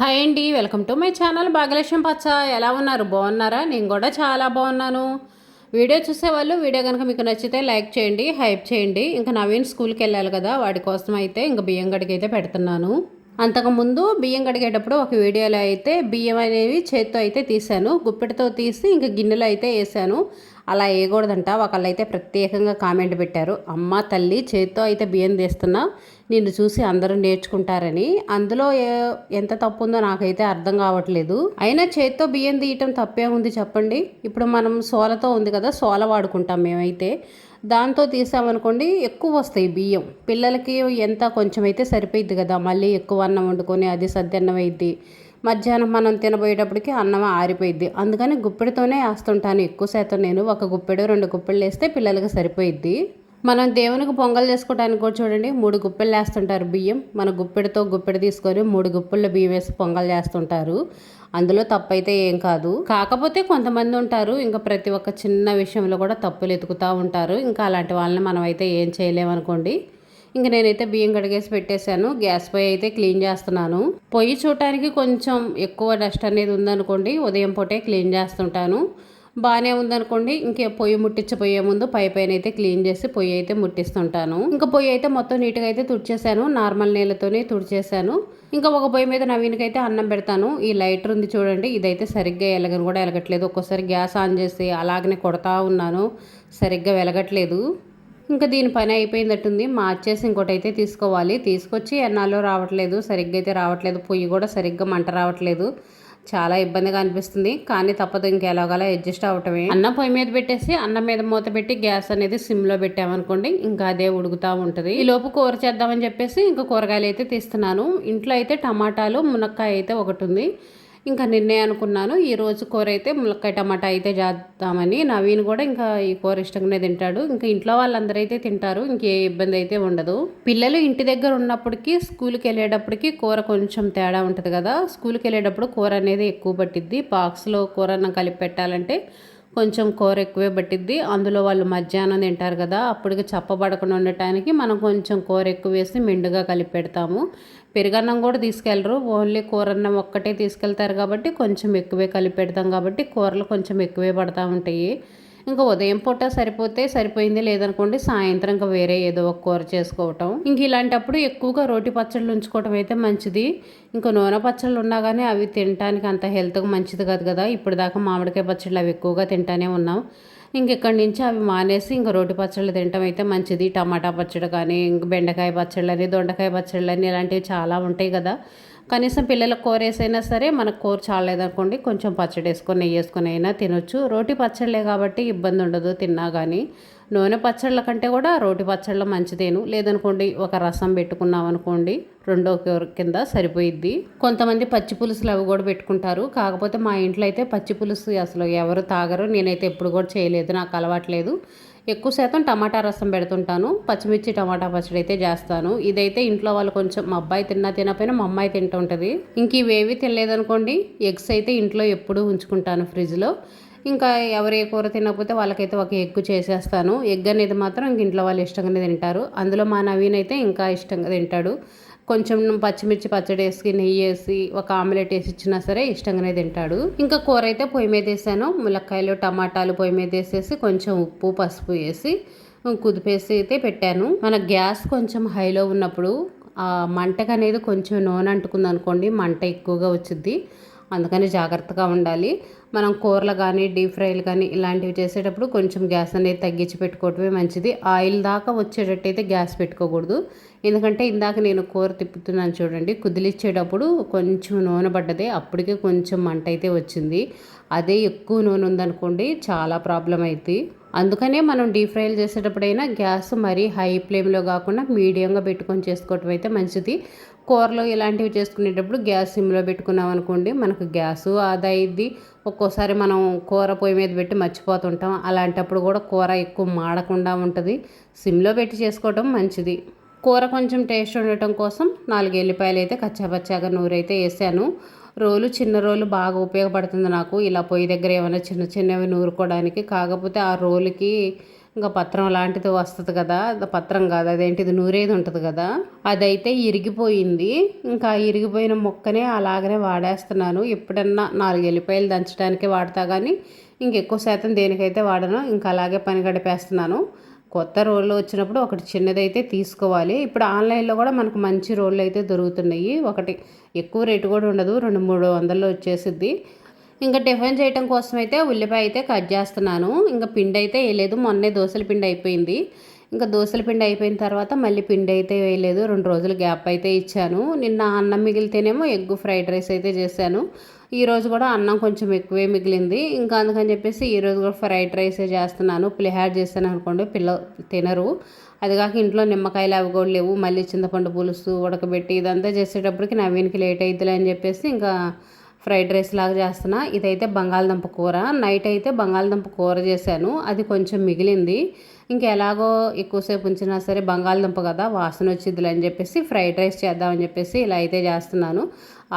Hi అండి, welcome to my channel Bhagyalakshmi పచ్చ. ఎలా ఉన్నారు? బాగున్నారా? నేను కూడా చాలా బాగున్నాను. వీడియో చూసేవాళ్ళు వీడియో కనుక మీకు నచ్చితే లైక్ చేయండి, హైప్ చేయండి. ఇంకా నవీన్ స్కూల్కి వెళ్ళాలి కదా, వాడి కోసం అయితే ఇంకా బియ్యం గడికి అయితే పెడుతున్నాను. అంతకుముందు బియ్యం కడిగేటప్పుడు ఒక వీడియోలో అయితే బియ్యం అనేవి చేత్తో అయితే తీసాను, గుప్పెటితో తీసి ఇంకా గిన్నెలో అయితే వేసాను. అలా వేయకూడదంట. ఒకళ్ళైతే ప్రత్యేకంగా కామెంట్ పెట్టారు, అమ్మ తల్లి చేత్తో అయితే బియ్యం తీస్తున్నా, నిన్ను చూసి అందరూ నేర్చుకుంటారని. అందులో ఎంత తప్పు ఉందో నాకైతే అర్థం కావట్లేదు. అయినా చేత్తో బియ్యం తీయటం తప్పే ఉంది చెప్పండి. ఇప్పుడు మనం సోలతో ఉంది కదా, సోల వాడుకుంటాం మేమైతే. దాంతో తీసామనుకోండి ఎక్కువ వస్తాయి బియ్యం. పిల్లలకి ఎంత కొంచెం అయితే సరిపోయిద్ది కదా, మళ్ళీ ఎక్కువ అన్నం వండుకొని అది సద్దన్నం అయింది. మధ్యాహ్నం మనం తినబోయేటప్పటికి అన్నం ఆరిపోయిద్ది. అందుకని గుప్పెడితోనే వేస్తుంటాను ఎక్కువ శాతం. నేను ఒక గుప్పెడు 2 గుప్పెళ్ళు వేస్తే పిల్లలకి సరిపోయిద్ది. మనం దేవునికి పొంగల్ చేసుకోవడానికి కూడా చూడండి 3 గుప్పెళ్ళు వేస్తుంటారు బియ్యం. మన గుప్పెడితో గుప్పెడు తీసుకొని 3 గుప్పెళ్ళ బియ్యం వేసి పొంగల్ చేస్తుంటారు. అందులో తప్పైతే ఏం కాదు. కాకపోతే కొంతమంది ఉంటారు ఇంకా ప్రతి ఒక్క చిన్న విషయంలో కూడా తప్పులు ఎతుకుతూ ఉంటారు. ఇంకా అలాంటి వాళ్ళని మనం అయితే ఏం చేయలేమనుకోండి. ఇంక నేనైతే బియ్యం కడిగేసి పెట్టేశాను. గ్యాస్ పొయ్యి అయితే క్లీన్ చేస్తున్నాను. పొయ్యి చూడటానికి కొంచెం ఎక్కువ డస్ట్ అనేది ఉందనుకోండి, ఉదయం పూటే క్లీన్ చేస్తుంటాను. బాగానే ఉందనుకోండి, ఇంకే పొయ్యి ముట్టించబోయే ముందు పైన అయితే క్లీన్ చేసి పొయ్యి అయితే ముట్టిస్తుంటాను. ఇంకా పొయ్యి అయితే మొత్తం నీట్గా అయితే తుడిచేసాను, నార్మల్ నీళ్ళతోనే తుడిచేసాను. ఇంకా ఒక పొయ్యి మీద నవీన్కైతే అన్నం పెడతాను. ఈ లైటర్ ఉంది చూడండి, ఇదైతే సరిగ్గా ఎలగని కూడా ఎలగట్లేదు. ఒక్కోసారి గ్యాస్ ఆన్ చేసి అలాగనే కొడతా ఉన్నాను, సరిగ్గా వెలగట్లేదు. ఇంకా దీని పని అయిపోయిందట్టుంది. మార్చేసి ఇంకోటి అయితే తీసుకోవాలి. తీసుకొచ్చి ఎన్నాళ్ళు రావట్లేదు, సరిగ్గా అయితే రావట్లేదు. పొయ్యి కూడా సరిగ్గా మంట రావట్లేదు. చాలా ఇబ్బందిగా అనిపిస్తుంది, కానీ తప్పదు, ఇంకెలాగలా అడ్జస్ట్ అవటమే. అన్నం పొయ్యి మీద పెట్టేసి అన్నం మీద మూత పెట్టి గ్యాస్ అనేది సిమ్లో పెట్టామనుకోండి, ఇంకా అదే ఉడుకుతూ ఉంటుంది. ఈ లోపు కూర చేద్దామని చెప్పేసి ఇంకా కూరగాయలు అయితే తీస్తున్నాను. ఇంట్లో అయితే టమాటాలు, మునక్కాయ అయితే ఒకటి ఉంది. ఇంకా నిన్నే అనుకున్నాను ఈరోజు కూర అయితే ములక్కాయ టమాటా అయితే చేద్దామని. నవీన్ కూడా ఇంకా ఈ కూర ఇష్టంగానే తింటాడు. ఇంకా ఇంట్లో వాళ్ళందరూ అయితే తింటారు, ఇంకే ఇబ్బంది అయితే ఉండదు. పిల్లలు ఇంటి దగ్గర ఉన్నప్పటికీ స్కూల్కి వెళ్ళేటప్పటికి కూర కొంచెం తేడా ఉంటుంది కదా. స్కూల్కి వెళ్ళేటప్పుడు కూర అనేది ఎక్కువ పట్టిద్ది. బాక్స్లో కూర అన్నం కలిపి పెట్టాలంటే కొంచెం కూర ఎక్కువే పట్టిద్ది. అందులో వాళ్ళు మధ్యాహ్నం తింటారు కదా, అప్పటికి చప్పబడకుండా ఉండటానికి మనం కొంచెం కూర ఎక్కువ వేసి మెండుగా కలిపి పెడతాము. పెరుగన్నం కూడా తీసుకెళ్ళరు, ఓన్లీ కూరన్నం ఒక్కటే తీసుకెళ్తారు కాబట్టి కొంచెం ఎక్కువే కలిపి పెడతాం కాబట్టి కూరలు కొంచెం ఎక్కువే పడతా ఉంటాయి. ఇంకా ఉదయం పూట సరిపోతే సరిపోయింది, లేదనుకోండి సాయంత్రం ఇంకా వేరే ఏదో ఒక కూర చేసుకోవటం. ఇంక ఇలాంటప్పుడు ఎక్కువగా రోటి పచ్చళ్ళు ఉంచుకోవటం అయితే మంచిది. ఇంకా నూనె పచ్చళ్ళు ఉన్నా కానీ అవి తినడానికి అంత హెల్త్గా మంచిది కాదు కదా. ఇప్పుడు దాకా మామిడికాయ పచ్చళ్ళు అవి ఎక్కువగా తింటానే ఉన్నాం. ఇంకెక్కడి నుంచి అవి మానేసి ఇంకా రోటి పచ్చళ్ళు తినటం అయితే మంచిది. టమాటా పచ్చడి కానీ, ఇంక బెండకాయ పచ్చళ్ళని, దొండకాయ పచ్చళ్ళని ఇలాంటివి చాలా ఉంటాయి కదా. కనీసం పిల్లలకు కూర వేసైనా సరే మనకు కూర చాలేదనుకోండి కొంచెం పచ్చడి వేసుకొని నెయ్యి వేసుకొని అయినా తినొచ్చు. రోటి పచ్చళ్ళే కాబట్టి ఇబ్బంది ఉండదు తిన్నా కానీ. నూనె పచ్చళ్ళ కంటే కూడా రోటి పచ్చళ్ళ మంచిదేను. లేదనుకోండి ఒక రసం పెట్టుకున్నాం అనుకోండి, రెండో కూర కింద సరిపోయిద్ది. కొంతమంది పచ్చి పులుసులు అవి కూడా పెట్టుకుంటారు. కాకపోతే మా ఇంట్లో అయితే పచ్చి పులుసు అసలు ఎవరు తాగరు. నేనైతే ఎప్పుడు కూడా చేయలేదు, నాకు అలవాట్లేదు. ఎక్కువ శాతం టమాటా రసం పెడుతుంటాను, పచ్చిమిర్చి టమాటా పచ్చడి అయితే చేస్తాను. ఇదైతే ఇంట్లో వాళ్ళు కొంచెం మా అబ్బాయి తినకపోయినా మా అమ్మాయి తింటుంటుంది. ఇంక ఇవేవి తినలేదనుకోండి, ఎగ్స్ అయితే ఇంట్లో ఎప్పుడూ ఉంచుకుంటాను ఫ్రిడ్జ్లో. ఇంకా ఎవరు ఏ కూర తినకపోతే వాళ్ళకైతే ఒక ఎగ్ చేసేస్తాను. ఎగ్ అనేది మాత్రం ఇంక ఇంట్లో వాళ్ళు ఇష్టంగానే తింటారు. అందులో మా నవీన్ అయితే ఇంకా ఇష్టంగా తింటాడు. కొంచెం పచ్చిమిర్చి పచ్చడి వేసి నెయ్యి వేసి ఒక ఆమ్లెట్ వేసి ఇచ్చినా సరే ఇష్టంగానే తింటాడు. ఇంకా కూర అయితే పొయ్యి మీద వేసాను. ములక్కాయలు టమాటాలు పొయ్యి మీద వేసేసి కొంచెం ఉప్పు పసుపు వేసి కుదిపేసి అయితే పెట్టాను. మన గ్యాస్ కొంచెం హైలో ఉన్నప్పుడు ఆ మంటకు అనేది కొంచెం నూనె అంటుకుంది అనుకోండి, మంట ఎక్కువగా వచ్చింది. అందుకని జాగ్రత్తగా ఉండాలి. మనం కూరలు కానీ డీప్ ఫ్రైలు కానీ ఇలాంటివి చేసేటప్పుడు కొంచెం గ్యాస్ అనేది తగ్గించి పెట్టుకోవటమే మంచిది. ఆయిల్ దాకా వచ్చేటట్టయితే గ్యాస్ పెట్టుకోకూడదు. ఎందుకంటే ఇందాక నేను కూర తిప్పుతున్నాను చూడండి, కుదిలిచ్చేటప్పుడు కొంచెం నూనె పడ్డది, అప్పటికే కొంచెం మంట అయితే వచ్చింది. అదే ఎక్కువ నూనె ఉందనుకోండి చాలా ప్రాబ్లం అవుతుంది. అందుకనే మనం డీప్ ఫ్రైలు చేసేటప్పుడైనా గ్యాస్ మరీ హై ఫ్లేమ్లో కాకుండా మీడియంగా పెట్టుకొని చేసుకోవటం అయితే మంచిది. కూరలు ఇలాంటివి చేసుకునేటప్పుడు గ్యాస్ సిమ్లో పెట్టుకున్నాం అనుకోండి, మనకు గ్యాసు ఆదా అయ్యిద్ది. ఒక్కోసారి మనం కూర పొయ్యి మీద పెట్టి మర్చిపోతుంటాం, అలాంటప్పుడు కూడా కూర ఎక్కువ మాడకుండా ఉంటుంది. సిమ్లో పెట్టి చేసుకోవటం మంచిది. కూర కొంచెం టేస్ట్ ఉండటం కోసం 4 ఎల్లిపాయలు అయితే కచ్చాపచ్చాగా నూరైతే వేసాను. చిన్న రోలు బాగా ఉపయోగపడుతుంది నాకు ఇలా పొయ్యి దగ్గర ఏమైనా చిన్న చిన్నవి నూరుకోవడానికి. కాకపోతే ఆ రోలుకి ఇంకా పత్రం లాంటిది వస్తుంది కదా, పత్రం కాదు అదేంటిది నూరేది ఉంటుంది కదా, అదైతే ఇరిగిపోయింది. ఇంకా ఇరిగిపోయిన ముక్కనే అలాగనే వాడేస్తున్నాను. ఎప్పుడన్నా 4 ఎల్లిపాయలు దంచడానికి వాడతా కానీ ఇంకెక్కువ శాతం దేనికైతే వాడను. ఇంకా అలాగే పని గడిపేస్తున్నాను. కొత్త రోళ్ళు వచ్చినప్పుడు ఒకటి చిన్నదైతే తీసుకోవాలి. ఇప్పుడు ఆన్లైన్లో కూడా మనకు మంచి రోళ్ళు అయితే దొరుకుతున్నాయి. ఒకటి ఎక్కువ రేటు కూడా ఉండదు, 200-300 వచ్చేసిద్ది. ఇంకా టిఫిన్ చేయటం కోసం అయితే ఉల్లిపాయ అయితే కట్ చేస్తున్నాను. ఇంకా పిండి అయితే వేయలేదు, మొన్నే దోశల పిండి అయిపోయింది. ఇంకా దోశల పిండి అయిపోయిన తర్వాత మళ్ళీ పిండి అయితే వేయలేదు, 2 రోజులు గ్యాప్ అయితే ఇచ్చాను. నిన్న అన్నం మిగిలితేనేమో ఎగ్ ఫ్రైడ్ రైస్ అయితే చేశాను. ఈరోజు కూడా అన్నం కొంచెం ఎక్కువే మిగిలింది. ఇంకా అందుకని చెప్పేసి ఈరోజు కూడా ఫ్రైడ్ రైసే చేస్తున్నాను. పులిహార చేస్తాను అనుకోండి, తినరు. అది కాక ఇంట్లో నిమ్మకాయలు అవి కూడా లేవు. మళ్ళీ చింతపండు పులుసు ఉడకబెట్టి ఇదంతా చేసేటప్పటికి నవీన్కి లేట్ అవుతుందిలే అని చెప్పేసి ఇంకా ఫ్రైడ్ రైస్ లాగా చేస్తున్నా. ఇదైతే బంగాళదుంప కూర. నైట్ అయితే బంగాళదుంప కూర చేశాను, అది కొంచెం మిగిలింది. ఇంకా ఎలాగో ఎక్కువసేపు ఉంచినా సరే బంగాళదుంప కదా వాసన వచ్చిద్దిలే అని చెప్పేసి ఫ్రైడ్ రైస్ చేద్దామని చెప్పేసి ఇలా అయితే చేస్తున్నాను.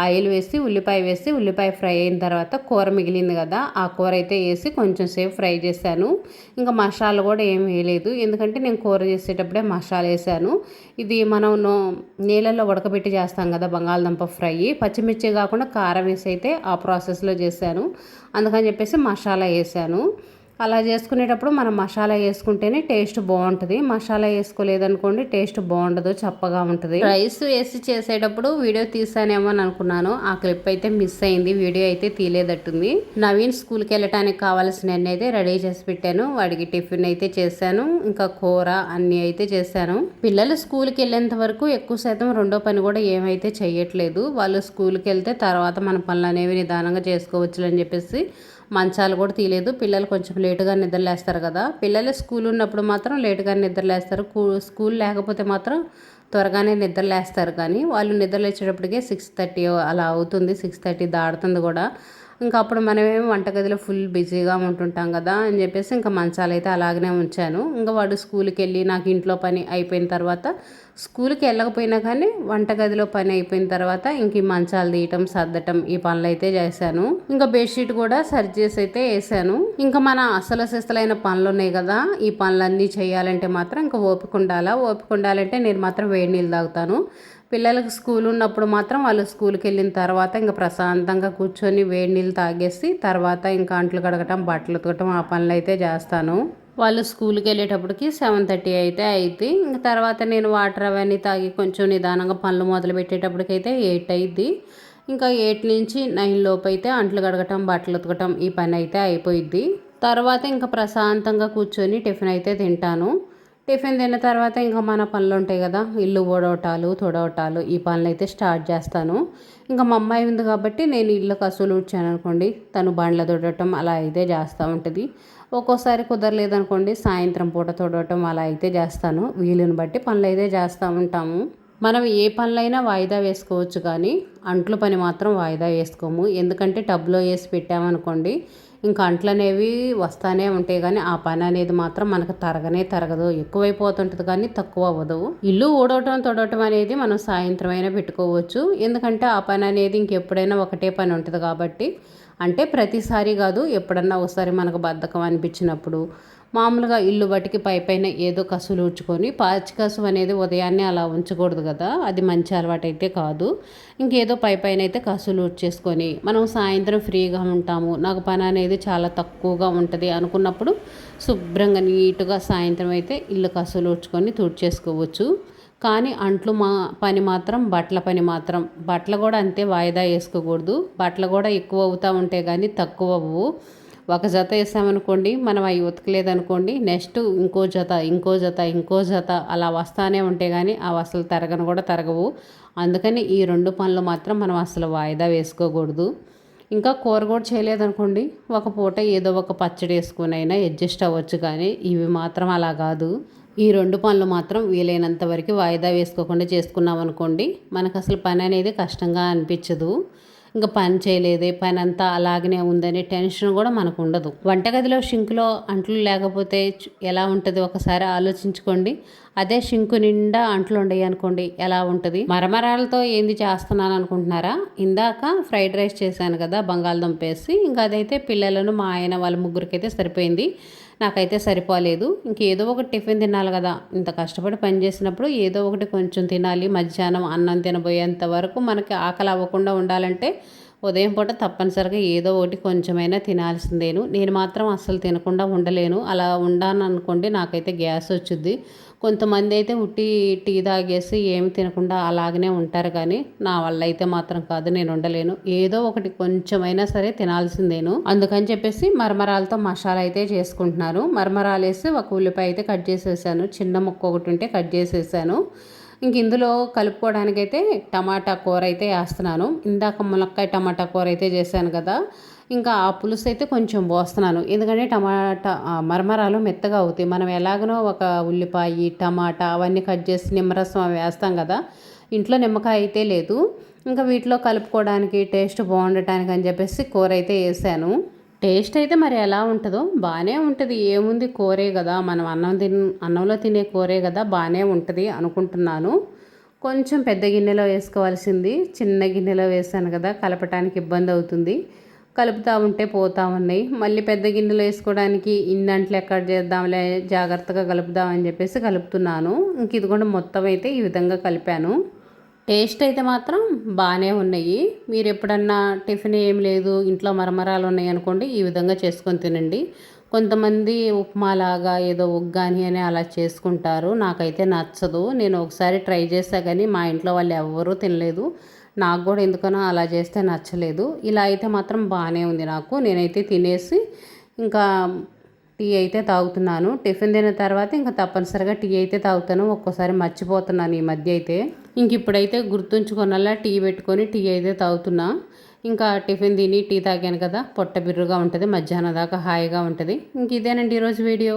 ఆయిల్ వేసి ఉల్లిపాయ ఫ్రై అయిన తర్వాత కూర మిగిలింది కదా, ఆ కూర అయితే వేసి కొంచెం సేపు ఫ్రై చేశాను. ఇంకా మసాలా కూడా ఏం వేయలేదు, ఎందుకంటే నేను కూర చేసేటప్పుడే మసాలా వేసాను. ఇది మనం నీళ్ళల్లో ఉడకబెట్టి చేస్తాం కదా బంగాళదుంప ఫ్రై, పచ్చిమిర్చి కాకుండా కారం వేసి అయితే ఆ ప్రాసెస్లో చేశాను. అందుకని చెప్పేసి మసాలా వేసాను. అలా చేసుకునేటప్పుడు మనం మసాలా వేసుకుంటేనే టేస్ట్ బాగుంటుంది. మసాలా వేసుకోలేదనుకోండి టేస్ట్ బాగుండదు, చప్పగా ఉంటుంది. రైస్ వేసి చేసేటప్పుడు వీడియో తీసానేమో అని అనుకున్నాను, ఆ క్లిప్ అయితే మిస్ అయింది, వీడియో అయితే తీలేదట్టుంది. నవీన్ స్కూల్కి వెళ్ళటానికి కావాల్సిన అన్ని అయితే రెడీ చేసి పెట్టాను. వాడికి టిఫిన్ అయితే చేశాను, ఇంకా కూర అన్నీ అయితే చేశాను. పిల్లలు స్కూల్కి వెళ్ళేంత వరకు ఎక్కువ శాతం రెండో పని కూడా ఏమైతే చెయ్యట్లేదు. వాళ్ళు స్కూల్కి వెళ్తే తర్వాత మన పనులు అనేవి నిదానంగా చేసుకోవచ్చు అని చెప్పేసి మంచాలు కూడా తీయలేదు. పిల్లలు కొంచెం లేటుగా నిద్రలేస్తారు కదా, పిల్లలు స్కూల్ ఉన్నప్పుడు మాత్రం లేటుగా నిద్రలేస్తారు. స్కూల్ లేకపోతే మాత్రం త్వరగానే నిద్రలేస్తారు. కానీ వాళ్ళు నిద్రలేచేటప్పటికే 6:30 అలా అవుతుంది, 6:30 దాడుతుంది కూడా. ఇంకా అప్పుడు మనమేమో వంటగదిలో ఫుల్ బిజీగా ఉంటుంటాం కదా అని చెప్పేసి ఇంకా మంచాలు అయితే అలాగనే ఉంచాను. ఇంకా వాడు స్కూల్కి వెళ్ళి నాకు ఇంట్లో పని అయిపోయిన తర్వాత, స్కూల్కి వెళ్ళకపోయినా కానీ వంటగదిలో పని అయిపోయిన తర్వాత ఇంక ఈ మంచాలు తీయటం సర్దటం ఈ పనులు అయితే చేశాను. ఇంకా బెడ్షీట్ కూడా సరి చేసి అయితే వేసాను. ఇంకా మన అసలు సిస్తలైన పనులు ఉన్నాయి కదా, ఈ పనులన్నీ చేయాలంటే మాత్రం ఇంకా ఓపిక ఉండాలంటే నేను మాత్రం వేడి నీళ్ళు తాగుతాను. పిల్లలకు స్కూల్ ఉన్నప్పుడు మాత్రం వాళ్ళు స్కూల్కి వెళ్ళిన తర్వాత ఇంకా ప్రశాంతంగా కూర్చొని వేడి నీళ్ళు తాగేసి తర్వాత ఇంకా అంట్లు కడగటం బట్టలు ఉతకటం ఆ పనులు అయితే చేస్తాను. వాళ్ళు స్కూల్కి వెళ్ళేటప్పటికి 7:30 అయితే అయింది. ఇంకా తర్వాత నేను వాటర్ అవన్నీ తాగి కొంచెం నిదానంగా పనులు మొదలు పెట్టేటప్పటికైతే 8 అయింది. ఇంకా 8 నుంచి 9 లోపు అయితే అంట్లు కడగటం బట్టలు ఉతకటం ఈ పని అయితే అయిపోయిద్ది. తర్వాత ఇంకా ప్రశాంతంగా కూర్చొని టిఫిన్ అయితే తింటాను. టిఫిన్ తిన్న తర్వాత ఇంకా మన పనులు ఉంటాయి కదా, ఇల్లు ఊడవటాలు తుడవటాలు ఈ పనులు అయితే స్టార్ట్ చేస్తాను. ఇంకా మా అమ్మాయి ఉంది కాబట్టి నేను ఇల్లు కసులు ఊడ్చాను అనుకోండి, తను బండ్ల తుడవటం అలా అయితే చేస్తూ ఉంటుంది. ఒక్కోసారి కుదరలేదనుకోండి సాయంత్రం పూట తుడవటం అలా అయితే చేస్తాను. వీలుని బట్టి పనులు అయితే చేస్తూ ఉంటాము. మనం ఏ పనులైనా వాయిదా వేసుకోవచ్చు కానీ అంట్లు పని మాత్రం వాయిదా వేసుకోము. ఎందుకంటే టబ్లో వేసి పెట్టామనుకోండి ఇంకా అంట్లు అనేవి వస్తానే ఉంటాయి, కానీ ఆ పని అనేది మాత్రం మనకు తరగదు. ఎక్కువైపోతుంటుంది కానీ తక్కువ అవ్వదు. ఇల్లు ఊడవటం తొడవటం అనేది మనం సాయంత్రం అయినా పెట్టుకోవచ్చు. ఎందుకంటే ఆ పని అనేది ఇంకెప్పుడైనా ఒకటే పని ఉంటుంది కాబట్టి. అంటే ప్రతిసారి కాదు, ఎప్పుడన్నా ఒకసారి మనకు బద్ధకం అనిపించినప్పుడు మామూలుగా ఇల్లు బట్టికి పైన ఏదో కసులు ఊడ్చుకొని, పాచి కసు అనేది ఉదయాన్నే అలా ఉంచకూడదు కదా, అది మంచి అలవాటు అయితే కాదు. ఇంకేదో పైన అయితే కసులు ఊడ్చేసుకొని మనం సాయంత్రం ఫ్రీగా ఉంటాము, నాకు పని అనేది చాలా తక్కువగా ఉంటుంది అనుకున్నప్పుడు శుభ్రంగా నీట్గా సాయంత్రం అయితే ఇల్లు కసులు ఊడ్చుకొని తుడిచేసుకోవచ్చు. కానీ అంట్లు పని మాత్రం బట్టలు కూడా అంతే వాయిదా వేసుకోకూడదు. బట్టలు కూడా ఎక్కువ అవుతూ ఉంటాయి కానీ తక్కువ అవ్వవు. ఒక జత వేసామనుకోండి, మనం అవి ఉతకలేదనుకోండి నెక్స్ట్ ఇంకో జత అలా వస్తానే ఉంటాయి కానీ అవి అసలు తరగవు. అందుకని ఈ 2 పనులు మాత్రం మనం అసలు వాయిదా వేసుకోకూడదు. ఇంకా కూర కూడా చేయలేదనుకోండి, ఒక పూట ఏదో ఒక పచ్చడి వేసుకొని అయినా అడ్జస్ట్ అవ్వచ్చు, కానీ ఇవి మాత్రం అలా కాదు. ఈ 2 పనులు మాత్రం వీలైనంత వరకు వాయిదా వేసుకోకుండా చేసుకున్నాం అనుకోండి, మనకు అసలు పని అనేది కష్టంగా అనిపించదు. ఇంకా పని చేయలేదే, పని అంతా అలాగనే ఉందనే టెన్షన్ కూడా మనకు ఉండదు. వంటగదిలో షింకులో అంట్లు లేకపోతే ఎలా ఉంటుంది ఒకసారి ఆలోచించుకోండి. అదే షింకు నిండా అంట్లు ఉండయి అనుకోండి ఎలా ఉంటుంది. మరమరాలతో ఏంది చేస్తున్నాను అనుకుంటున్నారా? ఇందాక ఫ్రైడ్ రైస్ చేశాను కదా బంగాళదుంప వేసి, ఇంకా అదైతే పిల్లలను మా ఆయన వాళ్ళ ముగ్గురికి అయితే సరిపోయింది. నాకైతే సరిపోలేదు. ఇంకేదో ఒకటి టిఫిన్ తినాలి కదా, ఇంత కష్టపడి పని చేసినప్పుడు ఏదో ఒకటి కొంచెం తినాలి. మధ్యాహ్నం అన్నం తినబోయేంత వరకు మనకి ఆకలి అవ్వకుండా ఉండాలంటే ఉదయం పూట తప్పనిసరిగా ఏదో ఒకటి కొంచెమైనా తినాల్సిందేను. నేను మాత్రం అస్సలు తినకుండా ఉండలేను. అలా ఉండాను అనుకోండి నాకైతే గ్యాస్ వచ్చుద్ది. కొంతమంది అయితే ఉట్టి టీ తాగేసి ఏమి తినకుండా అలాగనే ఉంటారు, కానీ నా వల్ల అయితే మాత్రం కాదు, నేను ఉండలేను. ఏదో ఒకటి కొంచెమైనా సరే తినాల్సిందేను. అందుకని చెప్పేసి మరమరాలతో మసాలా అయితే చేసుకుంటున్నాను. మరమరాలు వేసి ఒక ఉల్లిపాయ అయితే కట్ చేసేసాను. చిన్న ముక్క ఒకటి ఉంటే కట్ చేసేసాను. ఇంక ఇందులో కలుపుకోవడానికైతే టమాటా కూర అయితే వేస్తున్నాను. ఇందాక ములక్కాయ టమాటా కూర అయితే చేశాను కదా, ఇంకా ఆ పులుసు అయితే కొంచెం పోస్తున్నాను. ఎందుకంటే మరమరాలు మెత్తగా అవుతాయి. మనం ఎలాగనో ఒక ఉల్లిపాయ టమాటా అవన్నీ కట్ చేసి నిమ్మరసం అవి వేస్తాం కదా, ఇంట్లో నిమ్మకాయ అయితే లేదు. ఇంకా వీటిలో కలుపుకోవడానికి టేస్ట్ బాగుండటానికి అని చెప్పేసి కూర అయితే వేసాను. టేస్ట్ అయితే మరి ఎలా ఉంటుందో బాగానే ఉంటుంది. ఏముంది, కూరే కదా, మనం అన్నంలో తినే కూరే కదా, బాగానే ఉంటుంది అనుకుంటున్నాను. కొంచెం పెద్ద గిన్నెలో వేసుకోవాల్సింది, చిన్న గిన్నెలో వేసాను కదా, కలపటానికి ఇబ్బంది అవుతుంది. కలుపుతూ ఉంటే పోతూ ఉన్నాయి. మళ్ళీ పెద్ద గిన్నెలో వేసుకోవడానికి ఇన్నంట్లు ఎక్కడ చేద్దాంలే, జాగ్రత్తగా కలుపుదామని చెప్పేసి కలుపుతున్నాను. ఇంక ఇది కూడా మొత్తం అయితే ఈ విధంగా కలిపాను. టేస్ట్ అయితే మాత్రం బాగానే ఉన్నాయి. మీరు ఎప్పుడన్నా టిఫిన్ ఏం లేదు ఇంట్లో మరమరాలు ఉన్నాయి అనుకోండి, ఈ విధంగా చేసుకొని తినండి. కొంతమంది ఉప్మాలాగా ఏదో ఉగ్గాని అని అలా చేసుకుంటారు. నాకైతే నచ్చదు. నేను ఒకసారి ట్రై చేసా కానీ మా ఇంట్లో వాళ్ళు ఎవ్వరూ తినలేదు. నాకు కూడా ఎందుకనో అలా చేస్తే నచ్చలేదు. ఇలా అయితే మాత్రం బాగానే ఉంది నాకు. నేనైతే తినేసి ఇంకా టీ అయితే తాగుతున్నాను. టిఫిన్ తిన్న తర్వాత ఇంకా తప్పనిసరిగా టీ అయితే తాగుతాను. ఒక్కోసారి మర్చిపోతున్నాను ఈ మధ్య అయితే. ఇంక ఇప్పుడైతే గుర్తుంచుకున్నలా టీ పెట్టుకొని టీ అయితే తాగుతున్నా. ఇంకా టిఫిన్ తిని టీ తాగాను కదా, పొట్ట బిర్రుగా ఉంటుంది, మధ్యాహ్నం దాకా హాయిగా ఉంటుంది. ఇంక ఇదేనండి ఈరోజు వీడియో.